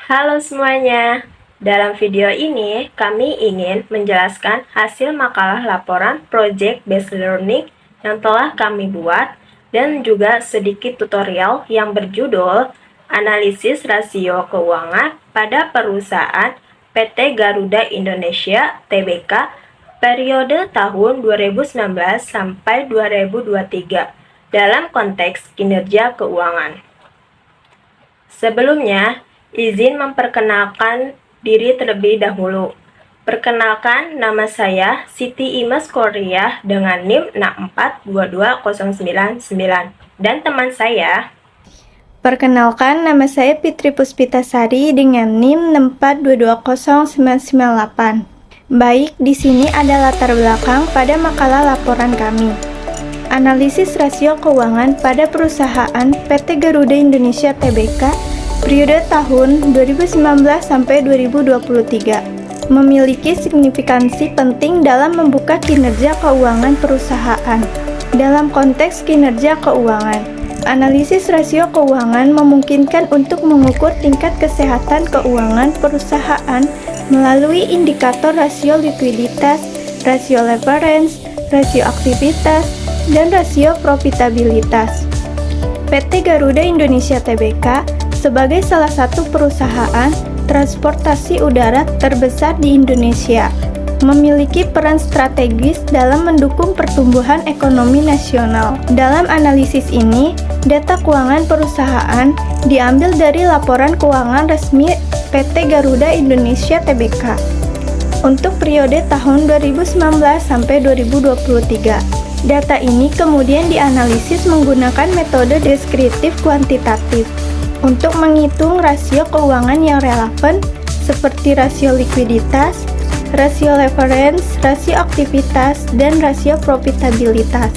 Halo semuanya, dalam video ini kami ingin menjelaskan hasil makalah laporan Project Based Learning yang telah kami buat dan juga sedikit tutorial yang berjudul Analisis Rasio Keuangan pada Perusahaan PT Garuda Indonesia Tbk periode tahun 2019 sampai 2023 dalam konteks kinerja keuangan. Sebelumnya, izin memperkenalkan diri terlebih dahulu. Perkenalkan, nama saya Siti Imas Korea dengan NIM 6422099 dan teman saya. Perkenalkan, nama saya Fitri Puspitasari dengan NIM 6422099. Baik, di sini ada latar belakang pada makalah laporan kami. Analisis rasio keuangan pada perusahaan PT Garuda Indonesia Tbk periode tahun 2019 sampai 2023 memiliki signifikansi penting dalam membuka kinerja keuangan perusahaan. Dalam konteks kinerja keuangan, analisis rasio keuangan memungkinkan untuk mengukur tingkat kesehatan keuangan perusahaan melalui indikator rasio likuiditas, rasio leverage, rasio aktivitas, dan rasio profitabilitas. PT Garuda Indonesia Tbk sebagai salah satu perusahaan transportasi udara terbesar di Indonesia, memiliki peran strategis dalam mendukung pertumbuhan ekonomi nasional. Dalam analisis ini, data keuangan perusahaan diambil dari laporan keuangan resmi PT Garuda Indonesia Tbk untuk periode tahun 2019 sampai 2023. Data ini kemudian dianalisis menggunakan metode deskriptif kuantitatif untuk menghitung rasio keuangan yang relevan seperti rasio likuiditas, rasio leverage, rasio aktivitas, dan rasio profitabilitas.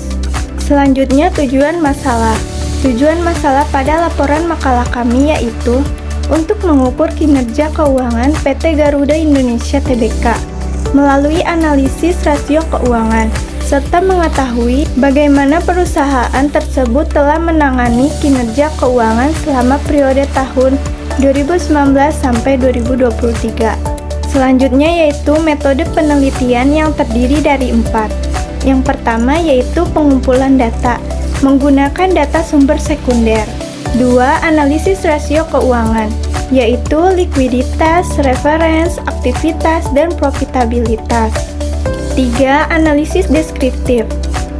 Selanjutnya, tujuan masalah. Tujuan masalah pada laporan makalah kami yaitu untuk mengukur kinerja keuangan PT Garuda Indonesia Tbk melalui analisis rasio keuangan, serta mengetahui bagaimana perusahaan tersebut telah menangani kinerja keuangan selama periode tahun 2019 sampai 2023. Selanjutnya yaitu metode penelitian yang terdiri dari 4. Yang pertama yaitu pengumpulan data menggunakan data sumber sekunder. 2. Analisis rasio keuangan, yaitu likuiditas, reference, aktivitas, dan profitabilitas. 3. Analisis deskriptif,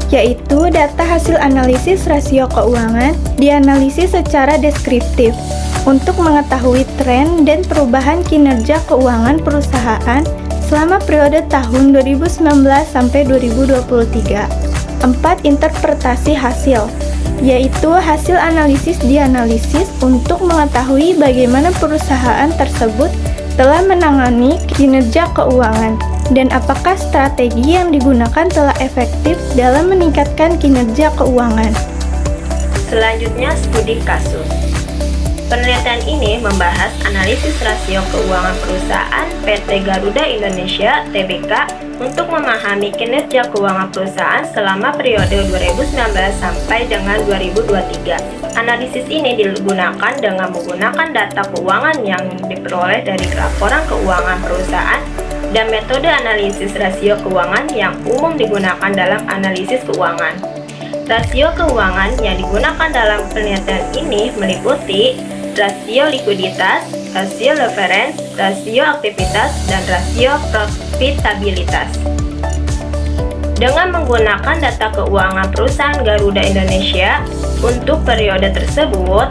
yaitu data hasil analisis rasio keuangan dianalisis secara deskriptif untuk mengetahui tren dan perubahan kinerja keuangan perusahaan selama periode tahun 2019 sampai 2023. 4. Interpretasi hasil, yaitu hasil analisis dianalisis untuk mengetahui bagaimana perusahaan tersebut telah menangani kinerja keuangan dan apakah strategi yang digunakan telah efektif dalam meningkatkan kinerja keuangan. Selanjutnya, studi kasus. Penelitian ini membahas analisis rasio keuangan perusahaan PT Garuda Indonesia Tbk untuk memahami kinerja keuangan perusahaan selama periode 2019 sampai dengan 2023. Analisis ini digunakan dengan menggunakan data keuangan yang diperoleh dari laporan keuangan perusahaan dan metode analisis rasio keuangan yang umum digunakan dalam analisis keuangan. Rasio keuangan yang digunakan dalam penelitian ini meliputi rasio likuiditas, rasio leverage, rasio aktivitas, dan rasio profitabilitas. Dengan menggunakan data keuangan perusahaan Garuda Indonesia untuk periode tersebut,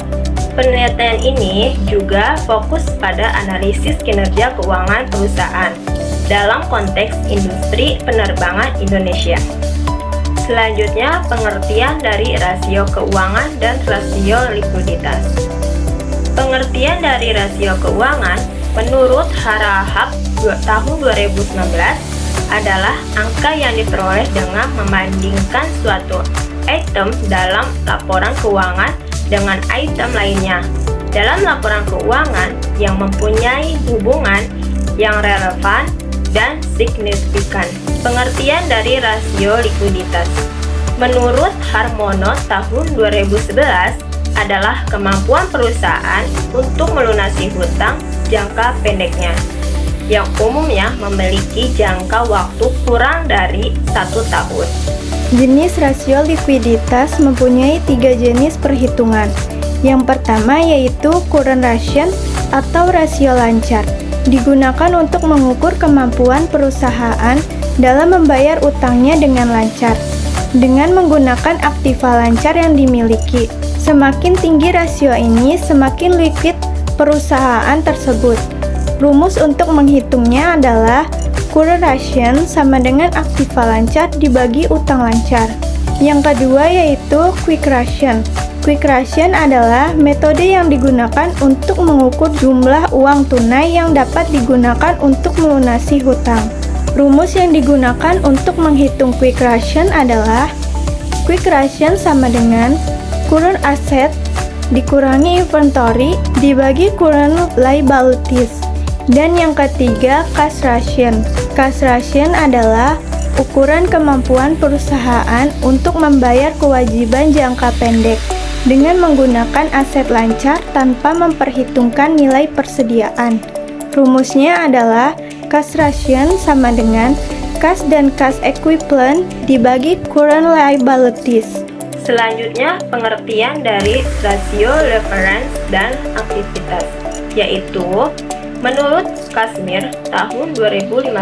penelitian ini juga fokus pada analisis kinerja keuangan perusahaan dalam konteks industri penerbangan Indonesia. Selanjutnya, pengertian dari rasio keuangan dan rasio likuiditas. Pengertian dari rasio keuangan menurut Harahap tahun 2019 adalah angka yang diperoleh dengan membandingkan suatu item dalam laporan keuangan dengan item lainnya dalam laporan keuangan yang mempunyai hubungan yang relevan dan signifikan. Pengertian dari rasio likuiditas. Menurut Harmono tahun 2011 adalah kemampuan perusahaan untuk melunasi hutang jangka pendeknya, yang umumnya memiliki jangka waktu kurang dari 1 tahun. Jenis rasio likuiditas mempunyai 3 jenis perhitungan. Yang pertama yaitu current ratio atau rasio lancar, digunakan untuk mengukur kemampuan perusahaan dalam membayar utangnya dengan lancar, dengan menggunakan aktiva lancar yang dimiliki. Semakin tinggi rasio ini, semakin liquid perusahaan tersebut. Rumus untuk menghitungnya adalah current ratio sama dengan aktiva lancar dibagi utang lancar. Yang kedua yaitu quick ratio. Quick ratio adalah metode yang digunakan untuk mengukur jumlah uang tunai yang dapat digunakan untuk melunasi hutang. Rumus yang digunakan untuk menghitung quick ratio adalah quick ratio sama dengan current asset dikurangi inventory dibagi current liabilities. Dan yang ketiga, cash ratio. Cash ratio adalah ukuran kemampuan perusahaan untuk membayar kewajiban jangka pendek dengan menggunakan aset lancar tanpa memperhitungkan nilai persediaan. Rumusnya adalah cash ratio sama dengan cash dan cash equivalent dibagi current liabilities. Selanjutnya, pengertian dari rasio leverage dan aktivitas, yaitu menurut Kashmir tahun 2015,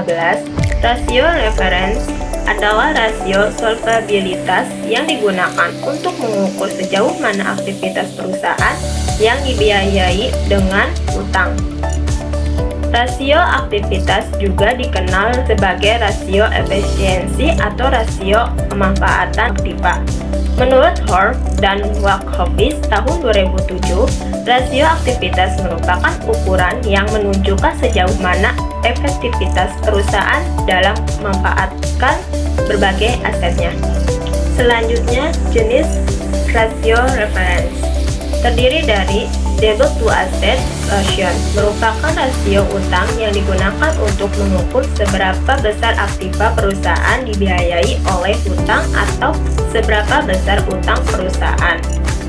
rasio leverage adalah rasio solvabilitas yang digunakan untuk mengukur sejauh mana aktivitas perusahaan yang dibiayai dengan utang. Rasio aktivitas juga dikenal sebagai rasio efisiensi atau rasio pemanfaatan aktiva. Menurut Horn dan Wachowicz tahun 2007, rasio aktivitas merupakan ukuran yang menunjukkan sejauh mana efektivitas perusahaan dalam memanfaatkan berbagai asetnya. Selanjutnya, jenis rasio reference terdiri dari debt to asset ratio, merupakan rasio utang yang digunakan untuk mengukur seberapa besar aktiva perusahaan dibiayai oleh hutang atau seberapa besar utang perusahaan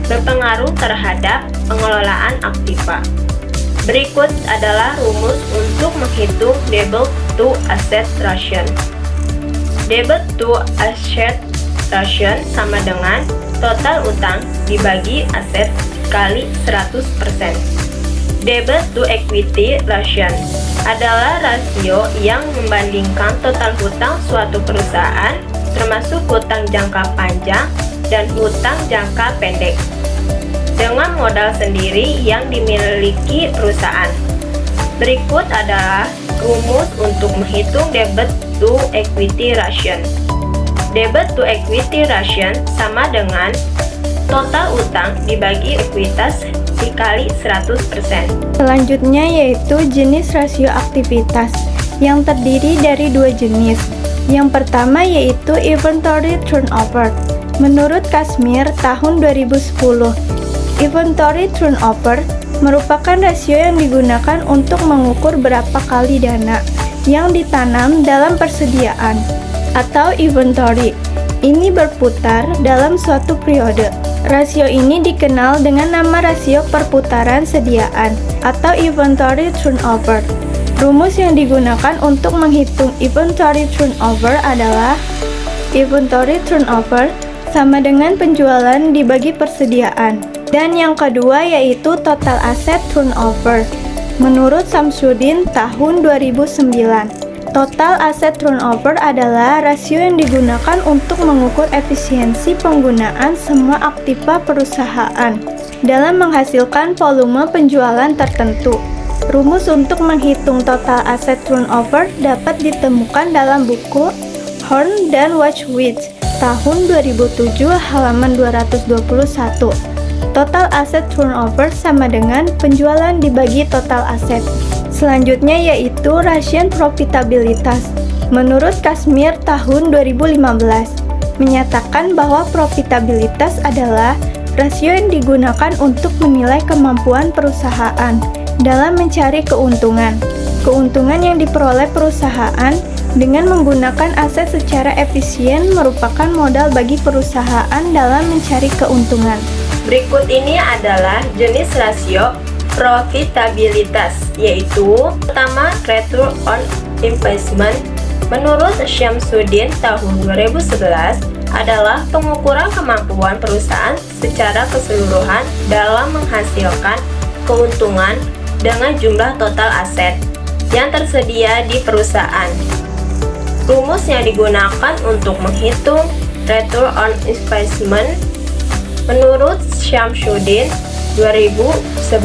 berpengaruh terhadap pengelolaan aktiva. Berikut adalah rumus untuk menghitung debt to asset ratio. Debt to asset ratio sama dengan total utang dibagi aset kali 100%. Debt to equity ratio adalah rasio yang membandingkan total hutang suatu perusahaan, termasuk hutang jangka panjang dan hutang jangka pendek, dengan modal sendiri yang dimiliki perusahaan. Berikut adalah rumus untuk menghitung debt to equity ratio. Debt to equity ratio sama dengan total utang dibagi ekuitas dikali 100%. Selanjutnya yaitu jenis rasio aktivitas yang terdiri dari 2 jenis. Yang pertama yaitu inventory turnover. Menurut Kashmir tahun 2010, inventory turnover merupakan rasio yang digunakan untuk mengukur berapa kali dana yang ditanam dalam persediaan atau inventory ini berputar dalam suatu periode. Rasio ini dikenal dengan nama rasio perputaran sediaan atau inventory turnover. Rumus yang digunakan untuk menghitung inventory turnover adalah inventory turnover sama dengan penjualan dibagi persediaan. Dan yang kedua yaitu total asset turnover. Menurut Samsudin tahun 2009, total asset turnover adalah rasio yang digunakan untuk mengukur efisiensi penggunaan semua aktiva perusahaan dalam menghasilkan volume penjualan tertentu. Rumus untuk menghitung total asset turnover dapat ditemukan dalam buku Horn dan Wachowicz tahun 2007 halaman 221. Total asset turnover sama dengan penjualan dibagi total aset. Selanjutnya yaitu rasio profitabilitas. Menurut Kashmir tahun 2015, menyatakan bahwa profitabilitas adalah Rasio yang digunakan untuk menilai kemampuan perusahaan dalam mencari keuntungan. Keuntungan yang diperoleh perusahaan dengan menggunakan aset secara efisien merupakan modal bagi perusahaan dalam mencari keuntungan. Berikut ini adalah jenis rasio profitabilitas, yaitu pertama, return on investment. Menurut Syamsuddin tahun 2011 adalah pengukuran kemampuan perusahaan secara keseluruhan dalam menghasilkan keuntungan dengan jumlah total aset yang tersedia di perusahaan. Rumus yang digunakan untuk menghitung return on investment menurut Syamsuddin 2011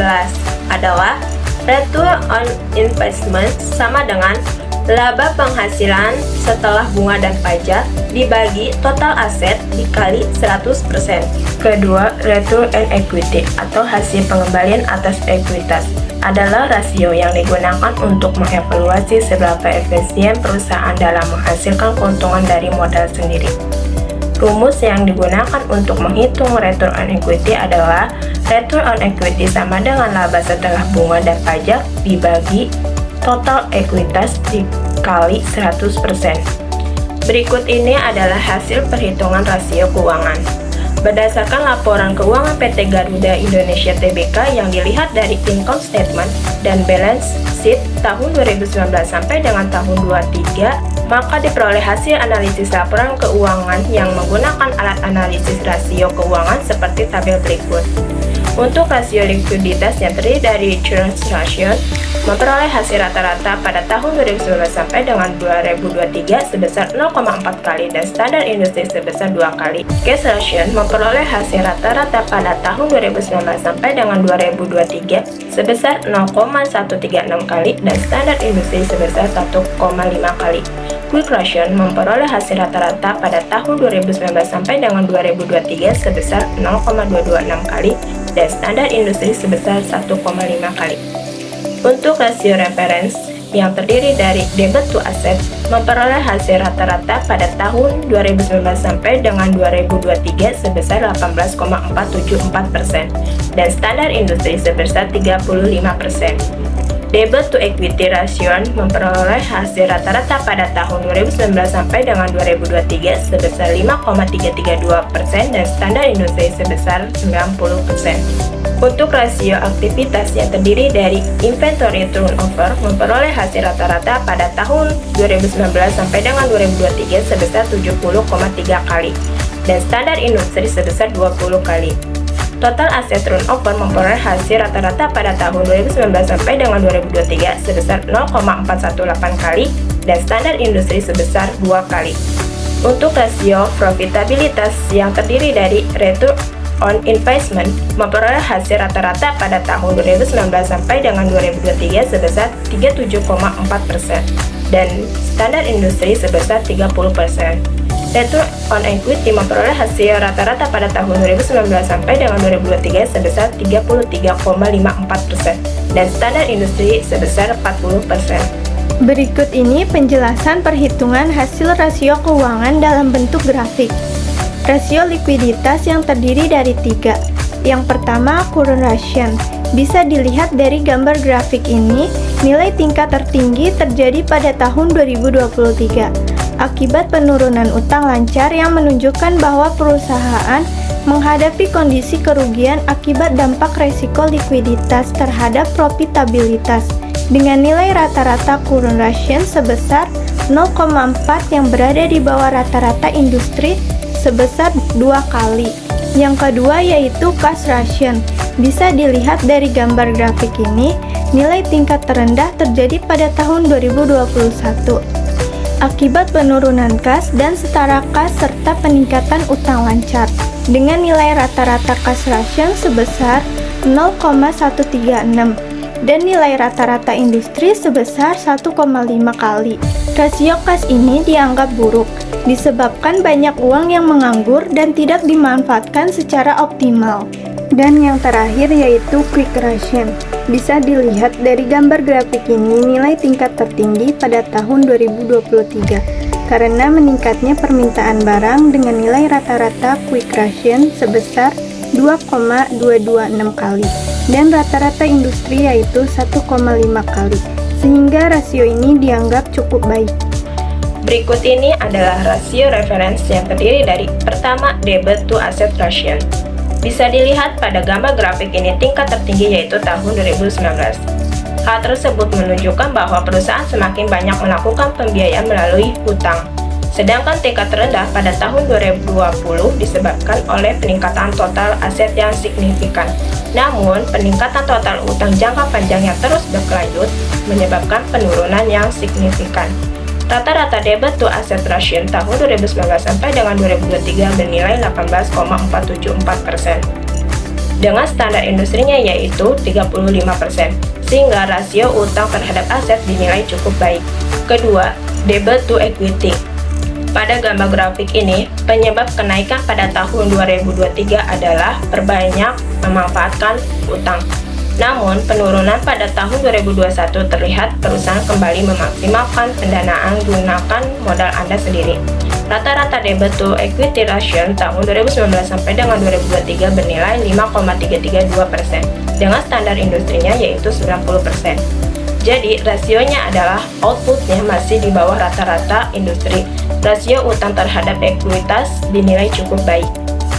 adalah return on investment sama dengan laba penghasilan setelah bunga dan pajak dibagi total aset dikali 100%. Kedua, return on equity atau hasil pengembalian atas ekuitas adalah rasio yang digunakan untuk mengevaluasi seberapa efisien perusahaan dalam menghasilkan keuntungan dari modal sendiri. Rumus yang digunakan untuk menghitung return on equity adalah return on equity sama dengan laba setelah bunga dan pajak dibagi total ekuitas dikali 100%. Berikut ini adalah hasil perhitungan rasio keuangan. Berdasarkan laporan keuangan PT Garuda Indonesia Tbk yang dilihat dari income statement dan balance sheet tahun 2019 sampai dengan tahun 2023, maka diperoleh hasil analisis laporan keuangan yang menggunakan alat analisis rasio keuangan seperti tabel berikut. Untuk rasio likuiditas yang terdiri dari transaction memperoleh hasil rata-rata pada tahun 2019 sampai dengan 2023 sebesar 0,4 kali dan standar industri sebesar 2 kali. Cash ration memperoleh hasil rata-rata pada tahun 2019 sampai dengan 2023 sebesar 0,136 kali dan standar industri sebesar 1,5 kali. Quick ration memperoleh hasil rata-rata pada tahun 2019 sampai dengan 2023 sebesar 0,226 kali dan standar industri sebesar 1,5 kali. Untuk rasio reference yang terdiri dari debit to asset memperoleh hasil rata-rata pada tahun 2019 sampai dengan 2023 sebesar 18,474% dan standar industri sebesar 35%. Debit to equity ratio memperoleh hasil rata-rata pada tahun 2019 sampai dengan 2023 sebesar 5,332% dan standar industri sebesar 90%. Untuk rasio aktivitas yang terdiri dari inventory turnover memperoleh hasil rata-rata pada tahun 2019 sampai dengan 2023 sebesar 70,3 kali dan standar industri sebesar 20 kali. Total aset turnover memperoleh hasil rata-rata pada tahun 2019 sampai dengan 2023 sebesar 0,418 kali dan standar industri sebesar 2 kali. Untuk rasio profitabilitas yang terdiri dari return on investment memperoleh hasil rata-rata pada tahun 2019 sampai dengan 2023 sebesar 37,4% dan standar industri sebesar 30%. Return on equity memperoleh hasil rata-rata pada tahun 2019 sampai dengan 2023 sebesar 33,54% dan standar industri sebesar 40%. Berikut ini penjelasan perhitungan hasil rasio keuangan dalam bentuk grafik. Rasio likuiditas yang terdiri dari 3. Yang pertama, current ration. Bisa dilihat dari gambar grafik ini, nilai tingkat tertinggi terjadi pada tahun 2023. Akibat penurunan utang lancar yang menunjukkan bahwa perusahaan menghadapi kondisi kerugian akibat dampak resiko likuiditas terhadap profitabilitas dengan nilai rata-rata current ration sebesar 0,4 yang berada di bawah rata-rata industri sebesar 2 kali. Yang kedua yaitu cash ration. Bisa dilihat dari gambar grafik ini, nilai tingkat terendah terjadi pada tahun 2021. Akibat penurunan kas dan setara kas serta peningkatan utang lancar dengan nilai rata-rata cash ration sebesar 0,136 dan nilai rata-rata industri sebesar 1,5 kali. Rasio kas ini dianggap buruk disebabkan banyak uang yang menganggur dan tidak dimanfaatkan secara optimal. Dan yang terakhir yaitu quick ration. Bisa dilihat dari gambar grafik ini nilai tingkat tertinggi pada tahun 2023 karena meningkatnya permintaan barang dengan nilai rata-rata quick ration sebesar 2,226 kali dan rata-rata industri yaitu 1,5 kali, sehingga rasio ini dianggap cukup baik. Berikut ini adalah rasio referensi yang terdiri dari pertama, debit to asset ratio. Bisa dilihat pada gambar grafik ini tingkat tertinggi yaitu tahun 2019. Hal tersebut menunjukkan bahwa perusahaan semakin banyak melakukan pembiayaan melalui hutang. Sedangkan tingkat terendah pada tahun 2020 disebabkan oleh peningkatan total aset yang signifikan. Namun, peningkatan total utang jangka panjang yang terus berkelanjut menyebabkan penurunan yang signifikan. Rata-rata debit to asset ratio tahun 2019 sampai dengan 2023 bernilai 18,474%. Dengan standar industrinya yaitu 35%, sehingga rasio utang terhadap aset dinilai cukup baik. Kedua, debit to equity. Pada gambar grafik ini, penyebab kenaikan pada tahun 2023 adalah perbanyak memanfaatkan utang. Namun, penurunan pada tahun 2021 terlihat perusahaan kembali memaksimalkan pendanaan gunakan modal Anda sendiri. Rata-rata debit to equity ratio tahun 2019 sampai dengan 2023 bernilai 5,332% dengan standar industrinya yaitu 90%. Jadi, rasionya adalah outputnya masih di bawah rata-rata industri. Rasio utang terhadap ekuitas dinilai cukup baik.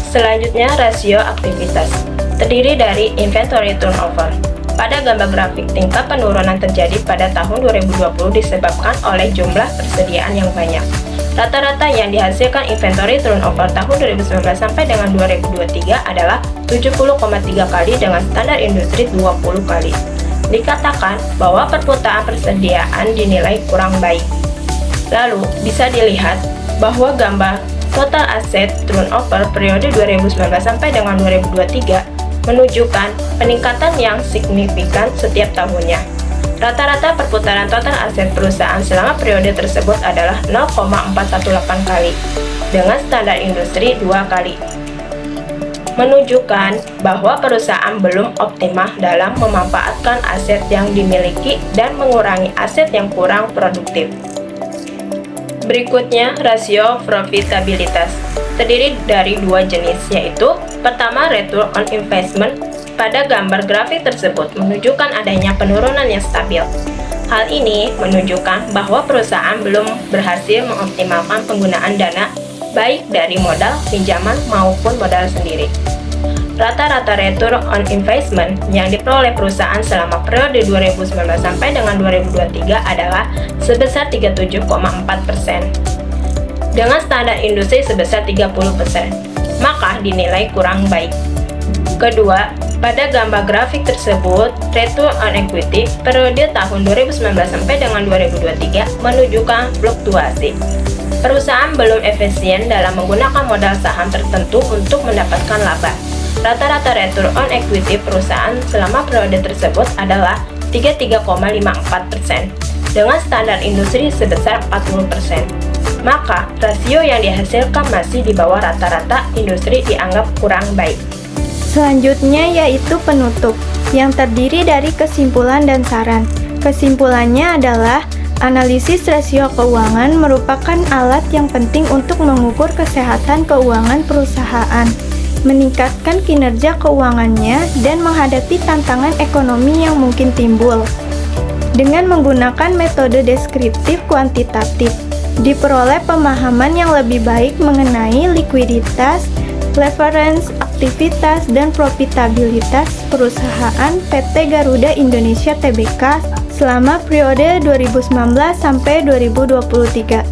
Selanjutnya, rasio aktivitas terdiri dari inventory turnover. Pada gambar grafik, tingkat penurunan terjadi pada tahun 2020 disebabkan oleh jumlah persediaan yang banyak. Rata-rata yang dihasilkan inventory turnover tahun 2019 sampai dengan 2023 adalah 70,3 kali dengan standar industri 20 kali. Dikatakan bahwa perputaran persediaan dinilai kurang baik. Lalu, bisa dilihat bahwa gambar total aset turnover periode 2019 sampai dengan 2023 menunjukkan peningkatan yang signifikan setiap tahunnya. Rata-rata perputaran total aset perusahaan selama periode tersebut adalah 0,418 kali, dengan standar industri 2 kali. Menunjukkan bahwa perusahaan belum optimal dalam memanfaatkan aset yang dimiliki dan mengurangi aset yang kurang produktif. Berikutnya, rasio profitabilitas terdiri dari dua jenis, yaitu pertama, return on investment. Pada gambar grafik tersebut menunjukkan adanya penurunan yang stabil. Hal ini menunjukkan bahwa perusahaan belum berhasil mengoptimalkan penggunaan dana baik dari modal, pinjaman, maupun modal sendiri. Rata-rata return on investment yang diperoleh perusahaan selama periode 2019 sampai dengan 2023 adalah sebesar 37,4%, dengan standar industri sebesar 30%, maka dinilai kurang baik. Kedua, pada gambar grafik tersebut, return on equity periode tahun 2019 sampai dengan 2023 menunjukkan fluktuasi. Perusahaan belum efisien dalam menggunakan modal saham tertentu untuk mendapatkan laba. Rata-rata return on equity perusahaan selama periode tersebut adalah 33,54%, dengan standar industri sebesar 40%. Maka, rasio yang dihasilkan masih di bawah rata-rata industri dianggap kurang baik. Selanjutnya yaitu penutup, yang terdiri dari kesimpulan dan saran. Kesimpulannya adalah analisis rasio keuangan merupakan alat yang penting untuk mengukur kesehatan keuangan perusahaan, meningkatkan kinerja keuangannya, dan menghadapi tantangan ekonomi yang mungkin timbul. Dengan menggunakan metode deskriptif kuantitatif, diperoleh pemahaman yang lebih baik mengenai likuiditas, leverage, aktivitas, dan profitabilitas perusahaan PT Garuda Indonesia Tbk selama periode 2019 sampai 2023.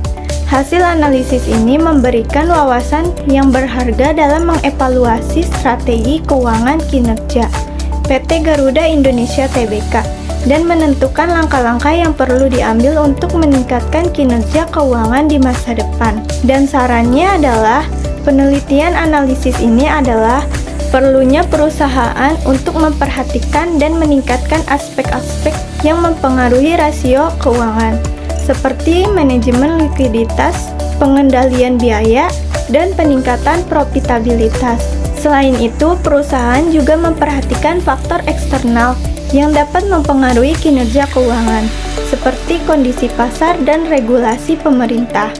Hasil analisis ini memberikan wawasan yang berharga dalam mengevaluasi strategi keuangan kinerja PT Garuda Indonesia Tbk dan menentukan langkah-langkah yang perlu diambil untuk meningkatkan kinerja keuangan di masa depan. Dan sarannya adalah penelitian analisis ini adalah perlunya perusahaan untuk memperhatikan dan meningkatkan aspek-aspek yang mempengaruhi rasio keuangan, seperti manajemen likuiditas, pengendalian biaya, dan peningkatan profitabilitas. Selain itu, perusahaan juga memperhatikan faktor eksternal yang dapat mempengaruhi kinerja keuangan, seperti kondisi pasar dan regulasi pemerintah.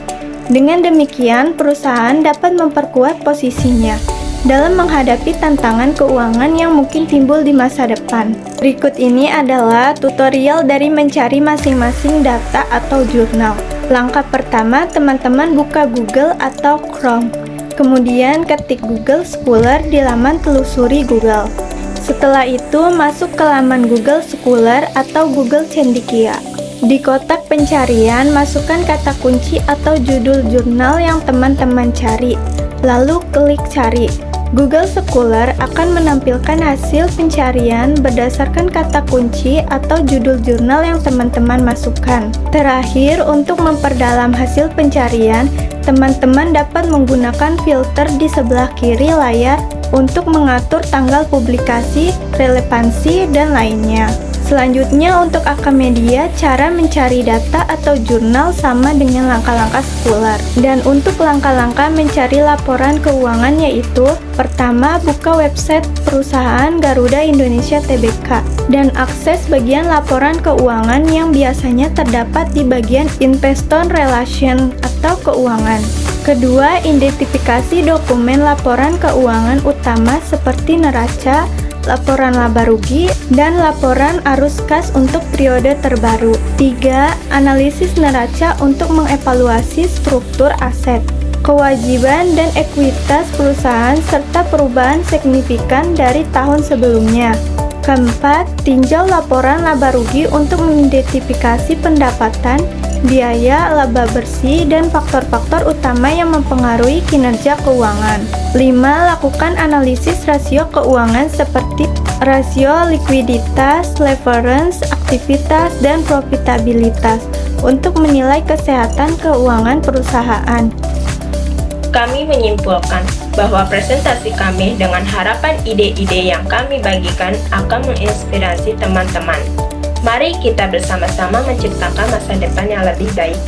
Dengan demikian, perusahaan dapat memperkuat posisinya dalam menghadapi tantangan keuangan yang mungkin timbul di masa depan. Berikut ini adalah tutorial dari mencari masing-masing data atau jurnal. Langkah pertama, teman-teman buka Google atau Chrome. Kemudian ketik Google Scholar di laman telusuri Google. Setelah itu, masuk ke laman Google Scholar atau Google Cendekia. Di kotak pencarian, masukkan kata kunci atau judul jurnal yang teman-teman cari, lalu klik cari. Google Scholar akan menampilkan hasil pencarian berdasarkan kata kunci atau judul jurnal yang teman-teman masukkan. Terakhir, untuk memperdalam hasil pencarian, teman-teman dapat menggunakan filter di sebelah kiri layar untuk mengatur tanggal publikasi, relevansi, dan lainnya. Selanjutnya, untuk Akamedia, cara mencari data atau jurnal sama dengan langkah-langkah Scholar. Dan untuk langkah-langkah mencari laporan keuangan yaitu: pertama, buka website perusahaan Garuda Indonesia Tbk dan akses bagian laporan keuangan yang biasanya terdapat di bagian Investor Relation atau keuangan. Kedua, identifikasi dokumen laporan keuangan utama seperti neraca, laporan laba rugi, dan laporan arus kas untuk periode terbaru. 3. Analisis neraca untuk mengevaluasi struktur aset, kewajiban dan ekuitas perusahaan serta perubahan signifikan dari tahun sebelumnya. Keempat, tinjau laporan laba rugi untuk mengidentifikasi pendapatan, biaya, laba bersih, dan faktor-faktor utama yang mempengaruhi kinerja keuangan. 5. Lakukan analisis rasio keuangan seperti rasio likuiditas, leverage, aktivitas, dan profitabilitas untuk menilai kesehatan keuangan perusahaan. Kami menyimpulkan bahwa presentasi kami dengan harapan ide-ide yang kami bagikan akan menginspirasi teman-teman. Mari kita bersama-sama menciptakan masa depan yang lebih baik.